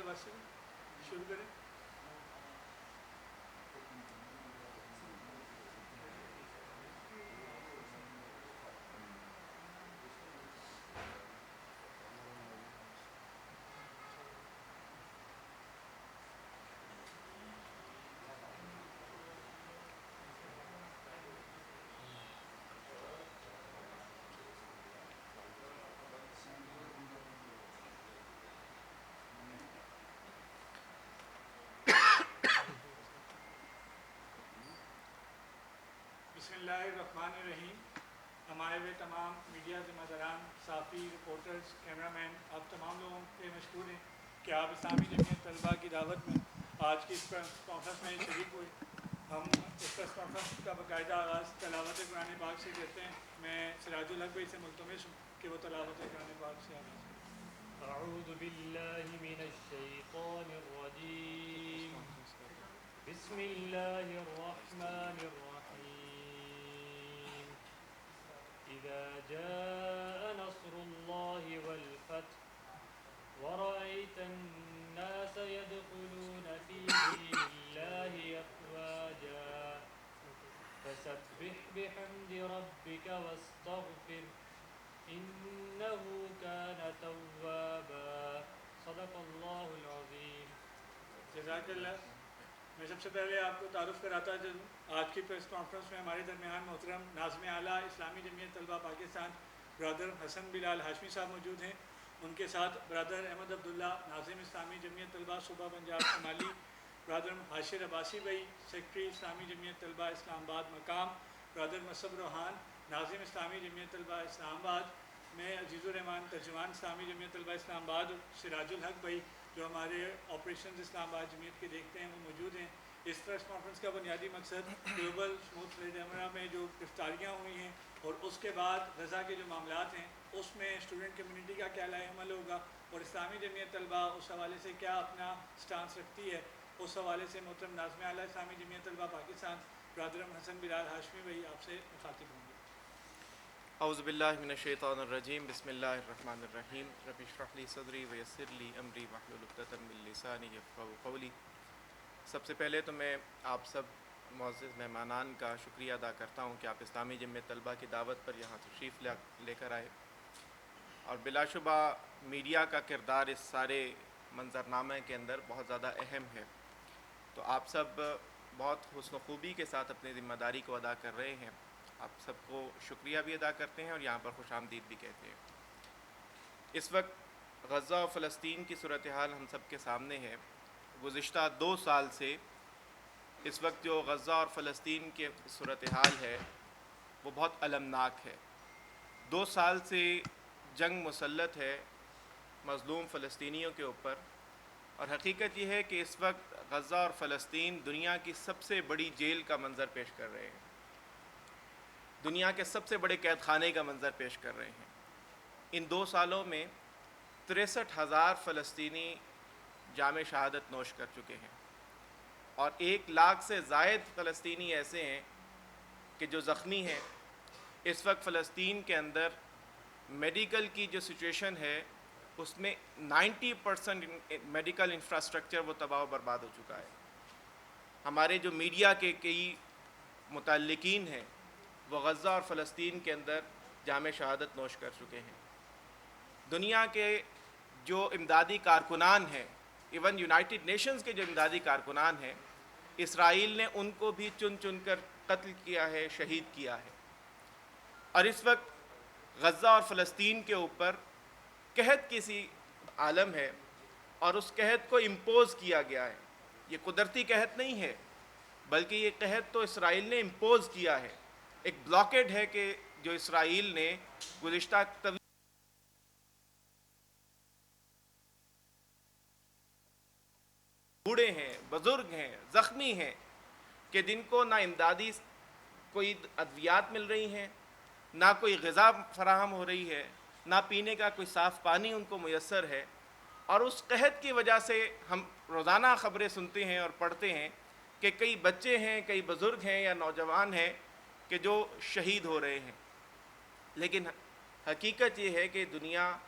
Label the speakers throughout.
Speaker 1: आवाज़ से शुरू करें। बिस्मिल्लाहिर्रहमानिर्रहीम। हमारे वे तमाम मीडिया ज़िम्मेदारान, साफ़ी, रिपोर्टर्स, कैमरामैन, आप तमाम लोगों के मशकूर हैं कि आप इस्लामी जमीयत तलबा की दावत में आज की इस प्रेस कॉन्फ्रेंस में शरीक हुए। हम इस प्रेस कॉन्फ्रेंस का बाकायदा आगाज़ तलावत कुरान पाक से करते हैं। मैं सिराजुल हक भाई से मुल्तमस हूँ कि वो तलावत कुरान पाक से आगाज़ करें।
Speaker 2: अऊज़ु बिल्लाहि मिनश्शैतानिर रजीम। बिस्मिल्लाहिर्रहमानिर्रहीम। इज़ा जाअ नस्रुल्लाहि वल फथ वरअयतन नास यदखुलून फी दीनिल्लाहि अफ़वाजा फसब्बिह बिहम्दि रब्बिका वस्तग़फिर इन्नहु कान तव्वाबा। सदक़ल्लाहुल अज़ीम।
Speaker 1: जज़ाकल्लाह। मैं सबसे पहले आपको तारुफ़ कराता चलूँ। आज की प्रेस कॉन्फ्रेंस में हमारे दरमियान मोहतरम नाज़िम आला इस्लामी जमीयत तलबा पाकिस्तान ब्रदर हसन बिलाल हाशमी साहब मौजूद हैं। उनके साथ ब्रदर अहमद अब्दुल्ला नाज़िम इस्लामी जमीयत तलबा सूबा पंजाब शुमाली, ब्रदर हाशिर अब्बासी भाई सेक्रेटरी इस्लामी जमीयत तलबा इस्लामाबाद मकाम, ब्रदर मसब रोहान नाज़िम इस्लामी जमीयत तलबा इस्लामाबाद, मैं अजीज़ुर रहमान तर्जुमान इस्लामी जमीयत तलबा इस्लामाबाद, सिराजुल हक भाई जो हमारे ऑपरेशन इस्लामाबाद जमीयत के देखते हैं वो मौजूद हैं। इस प्रेस कॉन्फ्रेंस का बुनियादी मकसद ग्लोबल स्मूथ ट्रेड में जो गिरफ्तारियाँ हुई हैं और उसके बाद गज़ा के जो मामलात हैं उसमें स्टूडेंट कम्युनिटी का क्या लाएमल होगा और इस्लामी जमीयत तलबा उस हवाले से क्या अपना स्टांस रखती है, उस हवाले से मोहतरम नाज़िम आला इस्लामी जमीयत तलबा पाकिस्तान ब्रदर हसन बिलाल हाशमी भाई आपसे मुखातिब होंगे।
Speaker 3: औज़ु बिल्लाहि मिनश्शैतानिर्रजीम। बिस्मिल्लाहिर्रहमानिर्रहीम। रब्बि इश्रह ली सदरी व यस्सिर ली अमरी वहलुल उक़दतम मिन लिसानी यफ़क़हू क़ौली। सबसे पहले तो मैं आप सब मुअज़्ज़िज़ मेहमानान का शुक्रिया अदा करता हूँ कि आप इस्लामी जमीयत तलबा की दावत पर यहाँ तशरीफ़ लेकर आए और बिलाशुबा मीडिया का किरदार इस सारे मंज़रनामे के अंदर बहुत ज़्यादा अहम है। तो आप सब बहुत हुस्न ख़ूबी के साथ अपनी ज़िम्मेदारी को अदा कर रहे हैं। आप सबको शुक्रिया भी अदा करते हैं और यहाँ पर खुश आमदीद भी कहते हैं। इस वक्त गज़ा और फ़लस्तीन की सूरत हाल हम सब के सामने है। गुज़िश्ता 2 साल से इस वक्त जो गज़ा और फ़लस्तीन के सूरत हाल है वो बहुत अलमनाक है। 2 साल से जंग मुसल्लत है मज़लूम फ़लस्तीनियों के ऊपर और हकीकत ये है कि इस वक्त गज़ा और फ़लस्तीन दुनिया की सबसे बड़ी जेल का मंज़र पेश कर रहे हैं, दुनिया के सबसे बड़े कैद खाने का मंज़र पेश कर रहे हैं। इन 2 सालों में 63,000 फ़लस्तीनी जाम शहादत नोश कर चुके हैं और 1 लाख से ज़ायद फ़लस्तीनी ऐसे हैं कि जो ज़ख्मी हैं। इस वक्त फ़लस्तीन के अंदर मेडिकल की जो सिचुएशन है उसमें 90% मेडिकल इंफ्रास्ट्रक्चर वो तबाह बर्बाद हो चुका है। हमारे जो मीडिया के कई मुतल्लिकीन हैं वो गज़ा और फ़लस्तीन के अंदर जाम शहादत नोश कर चुके हैं। दुनिया के जो इमदादी कारकुनान हैं, इवन यूनाइटेड नेशंस के जो इमदादी कारकुनान हैं, इसराइल ने उनको भी चुन चुन कर कत्ल किया है, शहीद किया है। और इस वक्त गज़ा और फ़लस्तीन के ऊपर कहत किसी आलम है और उस कहत को इम्पोज़ किया गया है। ये कुदरती कहत नहीं है बल्कि ये कहत तो इसराइल ने इम्पोज़ किया है। एक ब्लॉकेड है कि जो इसराइल ने गुज़िश्ता बूढ़े हैं, बुज़ुर्ग हैं, ज़ख्मी हैं कि जिनको ना इमदादी कोई अद्वियात मिल रही हैं, ना कोई ग़िज़ा फ़राहम हो रही है, ना पीने का कोई साफ़ पानी उनको मुयस्सर है। और उस कहत की वजह से हम रोज़ाना ख़बरें सुनते हैं और पढ़ते हैं कि कई बच्चे हैं, कई बुज़ुर्ग हैं या नौजवान हैं कि जो शहीद हो रहे हैं। लेकिन हकीकत ये है कि दुनिया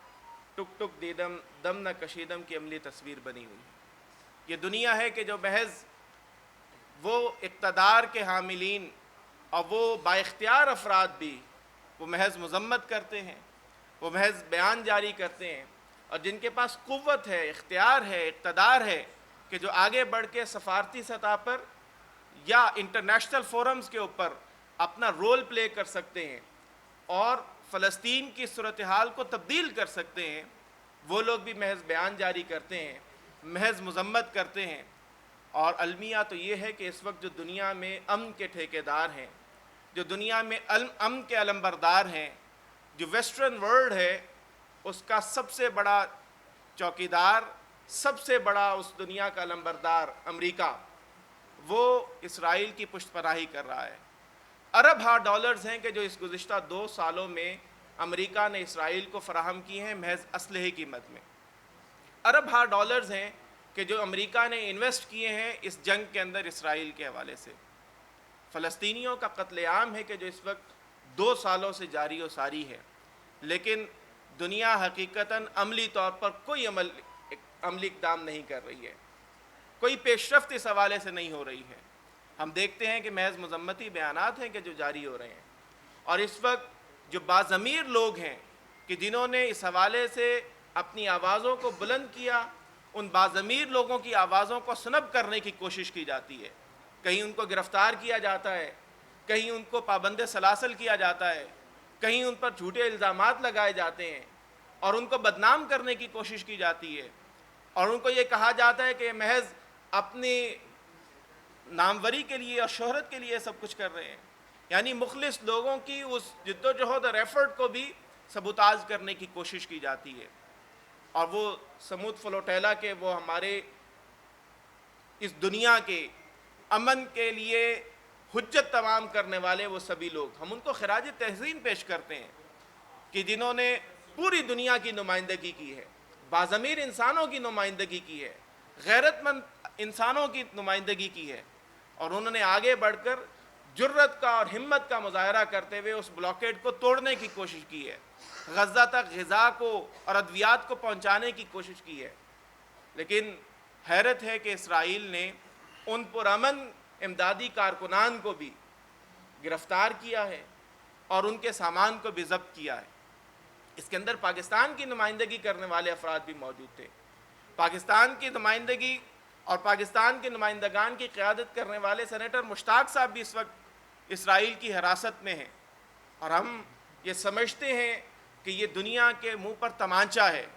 Speaker 3: टुक टुक दीदम दम न कशीदम की अमली तस्वीर बनी हुई है। ये दुनिया है कि जो महज वो इक़्तिदार के हामिलीन और वो बाइख्तियार अफराद भी वो महज मजम्मत करते हैं, वो महज बयान जारी करते हैं, और जिनके पास क़ुव्वत है, इख्तियार है, इक़्तिदार है कि जो आगे बढ़ के सफारती सतह पर या इंटरनेशनल फोरम्स के ऊपर अपना रोल प्ले कर सकते हैं और फ़लस्तीन की सूरत हाल को तब्दील कर सकते हैं, वो लोग भी महज बयान जारी करते हैं, महज मजम्मत करते हैं। और अलमिया तो ये है कि इस वक्त जो दुनिया में अमन के ठेकेदार हैं, जो दुनिया में अमन के अलमबरदार हैं, जो वेस्टर्न वर्ल्ड है उसका सबसे बड़ा चौकीदार, सबसे बड़ा उस दुनिया का अलमबरदार अमेरिका, वो इसराइल की पुष्टपनाही कर रहा है। अरब हाँ डॉलर्स हैं कि जो इस गुज़िश्ता 2 सालों में अमेरिका ने इसराइल को फ़राहम की हैं महज असलहे की कीमत में। अरब हाँ डॉलर्स हैं कि जो अमेरिका ने इन्वेस्ट किए हैं इस जंग के अंदर इसराइल के हवाले से। फ़लस्तीनियों का कत्लेआम है कि जो इस वक्त 2 सालों से जारी व सारी है, लेकिन दुनिया हकीकतन अमली तौर पर कोई अमली इक़दाम नहीं कर रही है, कोई पेशरफ्त इस हवाले से नहीं हो रही है। हम देखते हैं कि महज मजम्मती बयानात हैं कि जो जारी हो रहे हैं, और इस वक्त जो बाज़मीर लोग हैं कि जिन्होंने इस हवाले से अपनी आवाज़ों को बुलंद किया, उन बाज़मीर लोगों की आवाज़ों को सनब करने की कोशिश की जाती है। कहीं उनको गिरफ़्तार किया जाता है, कहीं उनको पाबंद सलासल किया जाता है, कहीं उन पर झूठे इल्ज़ामात लगाए जाते हैं और उनको बदनाम करने की कोशिश की जाती है, और उनको ये कहा जाता है कि महज अपनी नामवरी के लिए और शोहरत के लिए सब कुछ कर रहे हैं। यानी मुखलिस लोगों की उस जिद्दोजहद और एफर्ट को भी सबूताज करने की कोशिश की जाती है। और वो समूद फ्लोटेला के वो हमारे इस दुनिया के अमन के लिए हुज्जत तमाम करने वाले वो सभी लोग, हम उनको खराज तहसीन पेश करते हैं कि जिन्होंने पूरी दुनिया की नुमाइंदगी की है, बाज़मीर इंसानों की नुमाइंदगी की है, गैरतमंद इंसानों की नुमाइंदगी की है, और उन्होंने आगे बढ़कर जुर्रत का और हिम्मत का मुजाहरा करते हुए उस ब्लॉकेड को तोड़ने की कोशिश की है, गज़ा तक ग़िज़ा को और अद्वियात को पहुँचाने की कोशिश की है। लेकिन हैरत है कि इसराइल ने उन पुरअमन इमदादी कारकुनान को भी गिरफ़्तार किया है और उनके सामान को भी ज़ब्त किया है। इसके अंदर पाकिस्तान की नुमाइंदगी करने वाले अफराद भी मौजूद थे। पाकिस्तान की नुमाइंदगी और पाकिस्तान के नुमाइंदगान की क़यादत करने वाले सेनेटर मुश्ताक साहब भी इस वक्त इसराइल की हिरासत में हैं, और हम ये समझते हैं कि ये दुनिया के मुंह पर तमांचा है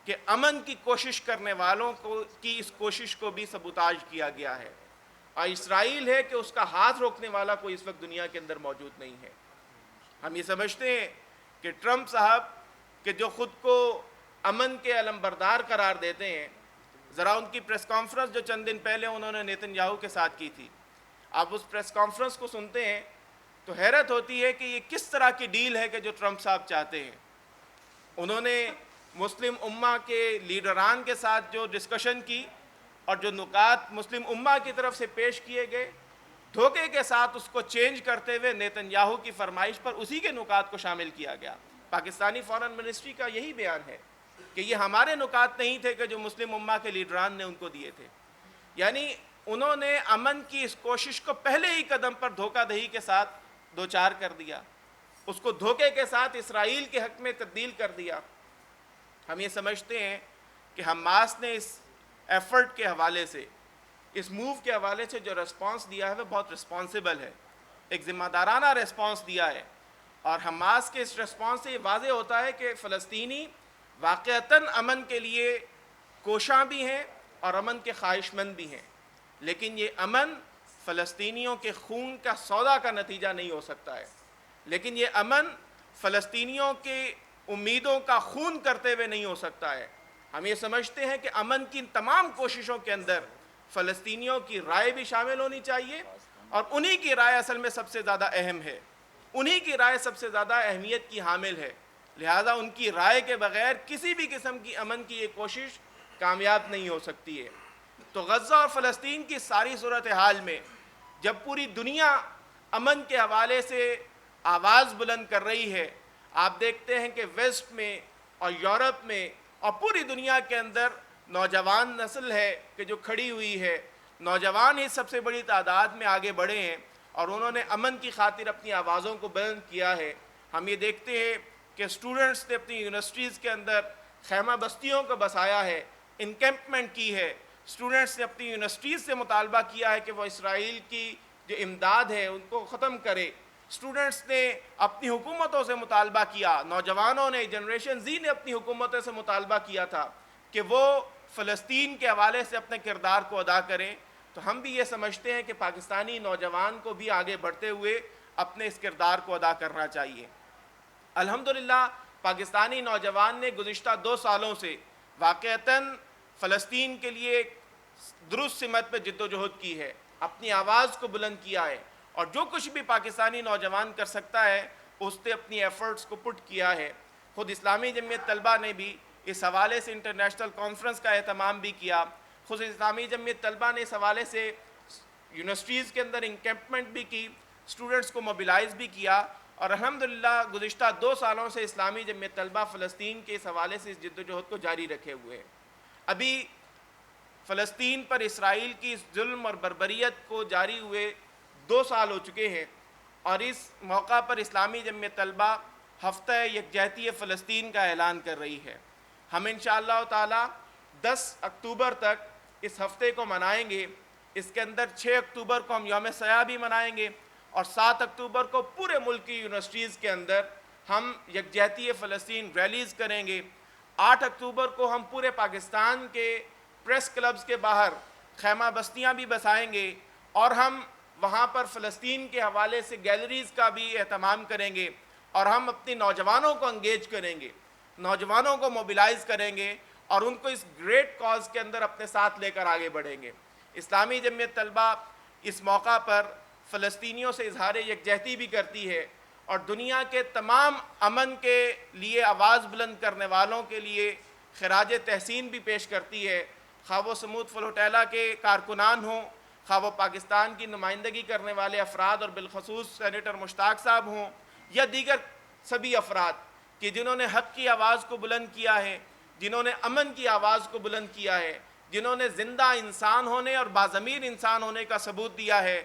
Speaker 3: कि अमन की कोशिश करने वालों को की इस कोशिश को भी सबूताज किया गया है, और इसराइल है कि उसका हाथ रोकने वाला कोई इस वक्त दुनिया के अंदर मौजूद नहीं है। हम ये समझते हैं कि ट्रंप साहब कि जो ख़ुद को अमन के अलमबरदार करार देते हैं, ज़रा उनकी प्रेस कॉन्फ्रेंस जो चंद दिन पहले उन्होंने नेतन्याहू के साथ की थी, आप उस प्रेस कॉन्फ्रेंस को सुनते हैं तो हैरत होती है कि ये किस तरह की डील है कि जो ट्रंप साहब चाहते हैं। उन्होंने मुस्लिम उम्मा के लीडरान के साथ जो डिस्कशन की और जो नुकात मुस्लिम उम्मा की तरफ से पेश किए गए, धोखे के साथ उसको चेंज करते हुए नेतन्याहू की फरमाइश पर उसी के नुकात को शामिल किया गया। पाकिस्तानी फॉरेन मिनिस्ट्री का यही बयान है कि ये हमारे नुकात नहीं थे कि जो मुस्लिम उम्मा के लीडरान ने उनको दिए थे। यानी उन्होंने अमन की इस कोशिश को पहले ही कदम पर धोखाधड़ी के साथ दो चार कर दिया, उसको धोखे के साथ इसराइल के हक़ में तब्दील कर दिया। हम ये समझते हैं कि हमास ने इस एफ़र्ट के हवाले से, इस मूव के हवाले से जो रिस्पॉन्स दिया है वह बहुत रिस्पॉन्सिबल है, एक ज़िम्मेदाराना रिस्पॉन्स दिया है। और हमास के इस रिस्पॉन्स से ये वाज़े होता है कि फ़लस्तीनी वाक़अतन अमन के लिए कोशां भी हैं और अमन के ख्वाहिशमंद भी हैं, लेकिन ये अमन फ़लस्तीनियों के खून का सौदा का नतीजा नहीं हो सकता है, लेकिन ये अमन फ़लस्तीनियों के उम्मीदों का खून करते हुए नहीं हो सकता है। हम ये समझते हैं कि अमन की तमाम कोशिशों के अंदर फ़लस्तीनियों की राय भी शामिल होनी चाहिए, और उन्हीं की राय असल में सबसे ज़्यादा अहम है, उन्हीं की राय सबसे ज़्यादा अहमियत की हामिल है। लिहाजा उनकी राय के बग़ैर किसी भी किस्म की अमन की ये कोशिश कामयाब नहीं हो सकती है। तो गज़ा और फ़लस्तीन की सारी सूरत हाल में जब पूरी दुनिया अमन के हवाले से आवाज़ बुलंद कर रही है, आप देखते हैं कि वेस्ट में और यूरोप में اور پوری دنیا کے اندر نوجوان نسل ہے کہ جو کھڑی ہوئی ہے، نوجوان ہی سب سے بڑی تعداد میں آگے بڑھے ہیں اور انہوں نے امن کی خاطر اپنی آوازوں کو بلند کیا ہے۔ ہم یہ دیکھتے ہیں کہ اسٹوڈنٹس نے اپنی یونیورسٹیز کے اندر خیمہ بستیوں کو بسایا ہے، انکیمپمنٹ کی ہے۔ اسٹوڈنٹس نے اپنی یونیورسٹیز سے مطالبہ کیا ہے کہ وہ اسرائیل کی جو امداد ہے ان کو ختم کرے۔ اسٹوڈنٹس نے اپنی حکومتوں سے مطالبہ کیا، نوجوانوں نے، جنریشن زی نے اپنی حکومتوں سے مطالبہ کیا تھا کہ وہ فلسطین کے حوالے سے اپنے کردار کو ادا کریں۔ تو ہم بھی یہ سمجھتے ہیں کہ پاکستانی نوجوان کو بھی آگے بڑھتے ہوئے اپنے اس کردار کو ادا کرنا چاہیے۔ الحمدللہ پاکستانی نوجوان نے گزشتہ 2 سالوں سے واقعتاً فلسطین کے لیے ایک درست سمت پہ جد و جہد کی ہے، اپنی آواز کو بلند کیا ہے، اور جو کچھ بھی پاکستانی نوجوان کر سکتا ہے اس نے اپنی ایفرٹس کو پٹ کیا ہے۔ خود اسلامی جمعیت طلبہ نے بھی اس حوالے سے انٹرنیشنل کانفرنس کا اہتمام بھی کیا۔ خود اسلامی جمعیت طلبہ نے اس حوالے سے یونیورسٹیز کے اندر انکیمپمنٹ بھی کی، اسٹوڈنٹس کو موبیلائز بھی کیا، اور الحمدللہ گزشتہ 2 سالوں سے اسلامی جمعیت طلبہ فلسطین کے اس حوالے سے اس جد و جہد کو جاری رکھے ہوئے ہیں۔ ابھی فلسطین پر اسرائیل کی اس ظلم اور بربریت کو جاری ہوئے 2 سال ہو چکے ہیں، اور اس موقع پر اسلامی جمعیت طلبہ ہفتہ یکجہتی فلسطین کا اعلان کر رہی ہے۔ ہم انشاءاللہ تعالی 10 اکتوبر تک اس ہفتے کو منائیں گے۔ اس کے اندر 6 اکتوبر کو ہم یوم سیاح بھی منائیں گے، اور 7 اکتوبر کو پورے ملک کی یونیورسٹیز کے اندر ہم یکجہتی فلسطین ریلیز کریں گے۔ 8 اکتوبر کو ہم پورے پاکستان کے پریس کلبز کے باہر خیمہ بستیاں بھی بسائیں گے، اور ہم وہاں پر فلسطین کے حوالے سے گیلریز کا بھی اہتمام کریں گے، اور ہم اپنی نوجوانوں کو انگیج کریں گے، نوجوانوں کو موبیلائز کریں گے، اور ان کو اس گریٹ کاز کے اندر اپنے ساتھ لے کر آگے بڑھیں گے۔ اسلامی جمعیت طلبہ اس موقع پر فلسطینیوں سے اظہار یکجہتی بھی کرتی ہے، اور دنیا کے تمام امن کے لیے آواز بلند کرنے والوں کے لیے خراج تحسین بھی پیش کرتی ہے، خواہ وہ سمود فلوٹیلا کے کارکنان ہوں، خواہ وہ پاکستان کی نمائندگی کرنے والے افراد اور بالخصوص سینیٹر مشتاق صاحب ہوں، یا دیگر سبھی افراد کہ جنہوں نے حق کی آواز کو بلند کیا ہے، جنہوں نے امن کی آواز کو بلند کیا ہے، جنہوں نے زندہ انسان ہونے اور باضمیر انسان ہونے کا ثبوت دیا ہے۔